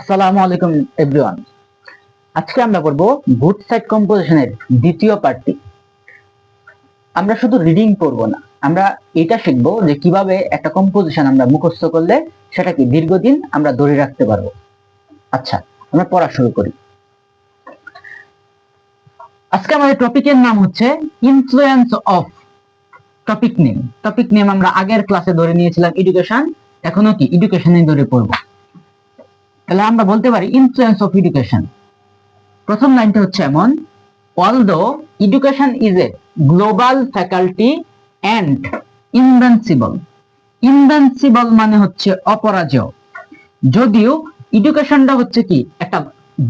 আসসালামু আলাইকুম এভরিওয়ান। আজকে আমরা পড়ব বুট সাইড কম্পোজিশনের দ্বিতীয় পার্টটি। আমরা শুধু রিডিং পড়ব না, আমরা এটা শিখবো যে কিভাবে একটা কম্পোজিশন আমরা মুখস্থ করলে সেটাকে দীর্ঘদিন আমরা ধরে রাখতে পারবো। আচ্ছা, আমরা পড়া শুরু করি। আজকে আমাদের টপিকের নাম হচ্ছে ইনফ্লুয়েন্স অফ। টপিক নেম আমরা আগের ক্লাসে ধরে নিয়েছিলাম এডুকেশন, এখনো কি এডুকেশনই ধরে পড়ব। তাহলে আমরা বলতে পারি ইনফ্লুয়েন্স অফ এডুকেশন। প্রথম লাইনটা হচ্ছে এমন, although education is a global faculty and invincible মানে হচ্ছে অপরাজেয়। যদিও এডুকেশনটা হচ্ছে কি একটা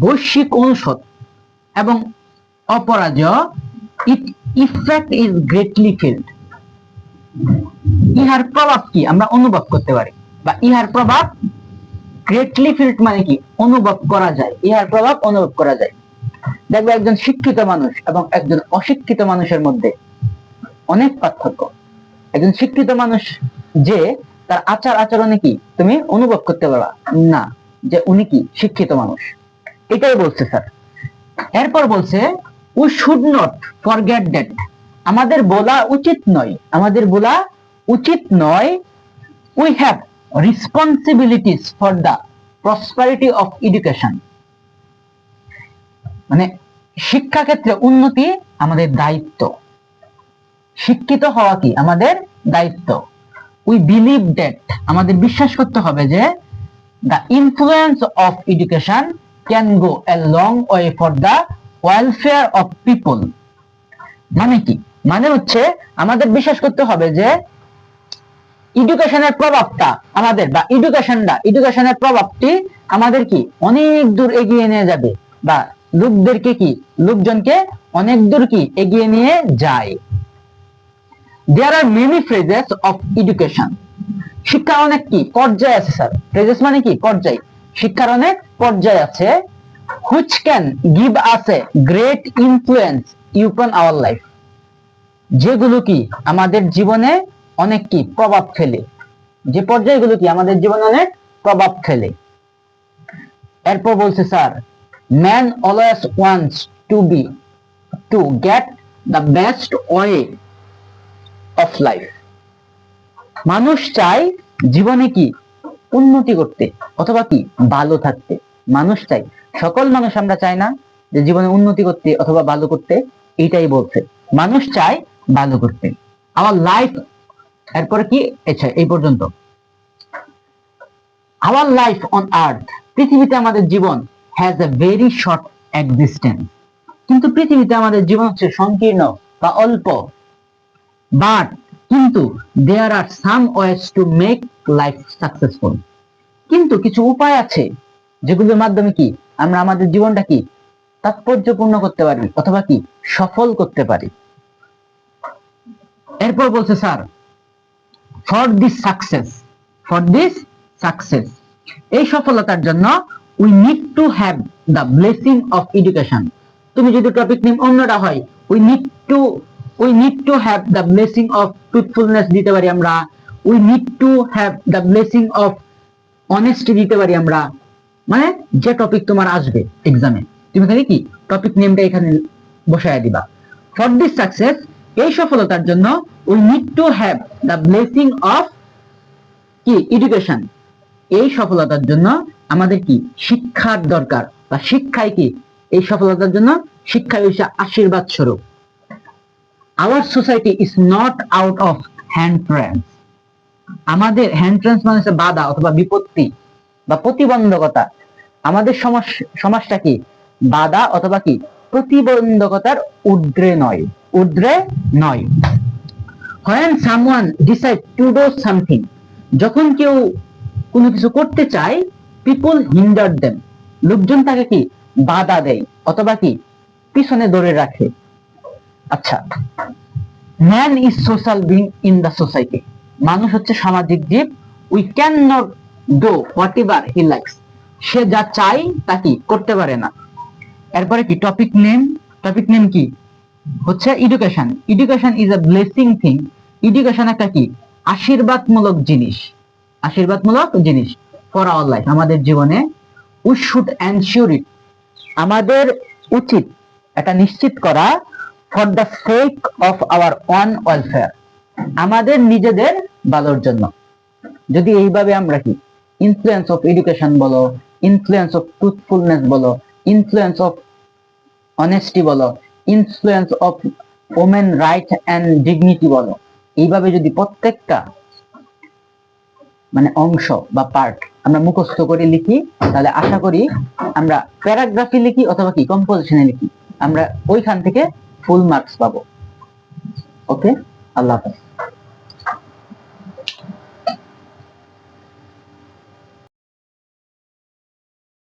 বৈশ্বিক ঔষধ এবং অপরাজেয়, it effect is greatly felt। ইহার প্রভাব কি আমরা অনুভব করতে পারি, বা ইহার প্রভাব গ্রেটলি ফিল্ড মানে কি অনুভব করা যায়, ইহার প্রভাব অনুভব করা যায়। দেখবে একজন শিক্ষিত মানুষ এবং একজন অশিক্ষিত মানুষের মধ্যে অনেক পার্থক্য। একজন শিক্ষিত মানুষ যে তার আচার আচরণে কি তুমি অনুভব করতে পারবা না যে উনি কি শিক্ষিত মানুষ। এটাই বলছে স্যার। এরপর বলছে we should not forget that, আমাদের বলা উচিত নয় we have responsibilities for the prosperity of education. মানে শিক্ষা ক্ষেত্রে উন্নতি আমাদের দায়িত্ব, শিক্ষিত হওয়া কি আমাদের দায়িত্ব। উই বিলিভ দ্যাট, আমাদের বিশ্বাস করতে হবে যে the influence of education can go a long way for the welfare of people। মানে কি, মানে হচ্ছে আমাদের বিশ্বাস করতে হবে যে এডুকেশনের প্রভাবটা আমাদের, বা এডুকেশনের প্রভাবটি আমাদের কি অনেক দূর এগিয়ে নিয়ে যাবে, বা লোকজনকে অনেক দূর কি এগিয়ে নিয়ে যায়। There are many phases of education। শিক্ষার অনেক কি পর্যায় আছে স্যার। ফেজেস মানে কি পর্যায়, শিক্ষার অনেক পর্যায় আছে। which can give us a great influence upon our life। যেগুলো কি আমাদের জীবনে অনেক কি প্রভাব ফেলে, যে পর্যায়গুলো কি আমাদের জীবনে অনেক প্রভাব ফেলে। এরপর বলছে sir, man always wants to get the best way of life। মানুষ চায় জীবনে কি উন্নতি করতে অথবা কি ভালো থাকতে। মানুষ চাই, সকল মানুষ আমরা চাই না যে জীবনে উন্নতি করতে অথবা ভালো করতে, এইটাই বলছে মানুষ চায় ভালো করতে। আমার লাইফ, এরপরে কি আচ্ছা এই পর্যন্ত। আওয়ার লাইফ অন আর্থ, পৃথিবীতে আমাদের জীবন has a very short existence. কিন্তু পৃথিবীতে আমাদের জীবন হচ্ছে সংকীর্ণ বা অল্প। বাট কিন্তু there are some ways to make life successful. কিন্তু কিছু উপায় আছে যেগুলোর মাধ্যমে কি আমরা আমাদের জীবনটা কি তাৎপর্যপূর্ণ করতে পারি অথবা কি সফল করতে পারি। এরপর বলছে স্যার, ফর দিস সাকসেস, এই সফলতার জন্য we need to have the blessing of education. তুমি যদি টপিক নেম অন্যটা হয়, we need to have the blessing of truthfulness দিতে পারি আমরা। We need to have the blessing of honesty দিতে পারি আমরা। মানে যে টপিক তোমার আসবে এক্সামে, তুমি খালি কি টপিক নেমটা এখানে বসায় দিবা। ফর দিস সাকসেস, এই সফলতার জন্য we need to have the blessing of কি এডুকেশন। এই সফলতার জন্য আমাদের কি শিক্ষার দরকার, বা শিক্ষায় কি এই সফলতার জন্য শিক্ষা হচ্ছে আশীর্বাদ স্বরূপ। Our society is not out of hindrance. আমাদের হ্যান্ড্রেন্স মানে হচ্ছে বাধা অথবা বিপত্তি বা প্রতিবন্ধকতা। আমাদের সমাজটা কি বাধা অথবা কি প্রতিবন্ধকতার ঊর্ধ্বে নয়। when someone decide to do something, যখন কেউ কোনো কিছু করতে চায়, people hinder them, লোকজন তাকে কি বাধা দেয় অথবা কি পিছনে ধরে রাখে। আচ্ছা, man is social being in the society। মানুষ হচ্ছে সামাজিক জীব। we cannot do whatever he likes। সে যা চায় তা কি করতে পারে না। এরপরে কি টপিক নেম কি হচ্ছে education is a blessing thing. Education একটা কি আশীর্বাদমূলক জিনিস ফর আওয়ার লাইফ, আমাদের জীবনে। উই শুড এনশিওর ইট, আমাদের উচিত এটা নিশ্চিত করা, for the sake of our own welfare, আমাদের নিজেদের ভালোর জন্য। যদি এইভাবে আমরা কি ইনফ্লুয়েন্স অফ এডুকেশন বলো, ইনফ্লুয়েন্স অফ ট্রুথফুলনেস বলো, ইনফ্লুয়েন্স অফ অনেস্টি বলো, influence of women right and dignity বলো, এইভাবে যদি প্রত্যেকটা মানে অংশ বা পার্ট আমরা মুখস্থ করে লিখি, তাহলে আশা করি আমরা প্যারাগ্রাফে লিখি অথবা কি কম্পোজিশনে লিখি, আমরা ওইখান থেকে ফুল মার্কস পাবো। ওকে, আল্লাহ হাফেজ।